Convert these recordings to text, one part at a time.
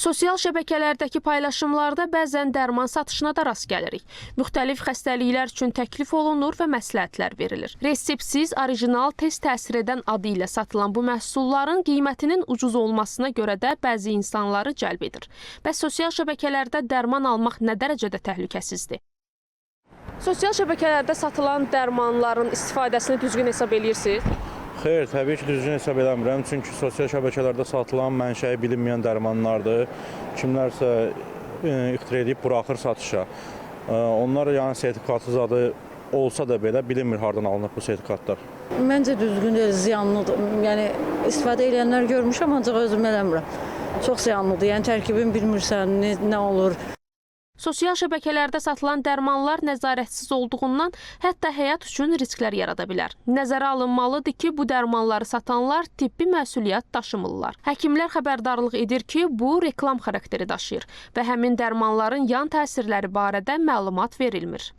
Sosial şəbəkələrdəki paylaşımlarda bəzən dərman satışına da rast gəlirik. Müxtəlif xəstəliklər üçün təklif olunur və məsləhətlər verilir. Reseptsiz, orijinal, tez təsir edən adı ilə satılan bu məhsulların qiymətinin ucuz olmasına görə də bəzi insanları cəlb edir. Bəs sosial şəbəkələrdə dərman almaq nə dərəcədə təhlükəsizdir? Sosial şəbəkələrdə satılan dərmanların istifadəsini düzgün hesab edirsiniz? Xeyr, təbii ki, düzgün hesab eləmirəm. Çünki sosial şəbəkələrdə satılan mənşəyi bilinməyən dərmanlardır. Kimlərsə ixtira edib buraxır satışa. Onlar yəni sertifikatsız adı olsa da belə bilinmir hardan alınır bu sertifikatlar. Məncə düzgün deyil, ziyanlıdır. Yəni istifadə edənlər görmüşəm, ancaq özüm eləmirəm. Çox ziyanlıdır. Yəni tərkibini bilmirsən, nə olur. Sosial şəbəkələrdə satılan dərmanlar nəzarətsiz olduğundan hətta həyat üçün risklər yarada bilər. Nəzərə alınmalıdır ki, bu dərmanları satanlar tibbi məsuliyyət daşımırlar. Həkimlər xəbərdarlıq edir ki, bu reklam xarakteri daşıyır və həmin dərmanların yan təsirləri barədə məlumat verilmir.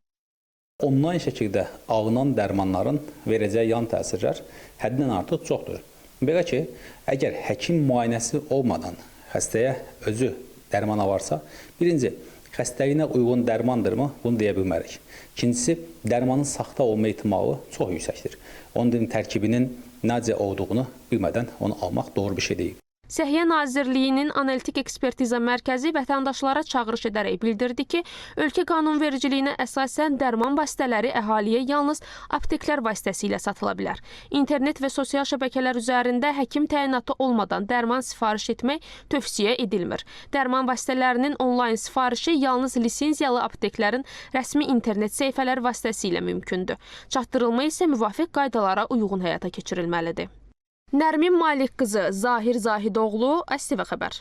Onlayn şəkildə alınan dərmanların verəcəyi yan təsirlər həddindən artıq çoxdur. Belə ki, əgər həkim müayinəsi olmadan xəstəyə özü dərman alarsa, birinci, xəstəliyinə uyğun dərmandırmı? Bunu deyə bilmərik. İkincisi, dərmanın saxta olma ehtimalı çox yüksəkdir. Onun tərkibinin necə olduğunu bilmədən onu almaq doğru bir şey deyil. Səhiyyə Nazirliyinin Analitik Ekspertiza Mərkəzi vətəndaşlara çağırış edərək bildirdi ki, ölkə qanunvericiliyinə əsasən dərman vasitələri əhaliyə yalnız apteklər vasitəsilə satıla bilər. İnternet və sosial şəbəkələr üzərində həkim təyinatı olmadan dərman sifariş etmək tövsiyə edilmir. Dərman vasitələrinin onlayn sifarişi yalnız lisenziyalı apteklərin rəsmi internet səhifələri vasitəsilə mümkündür. Çatdırılma isə müvafiq qaydalara uyğun həyata keçirilməlidir. Nərmin Malik qızı, Zahir Zahidoğlu, ASTV xəbər.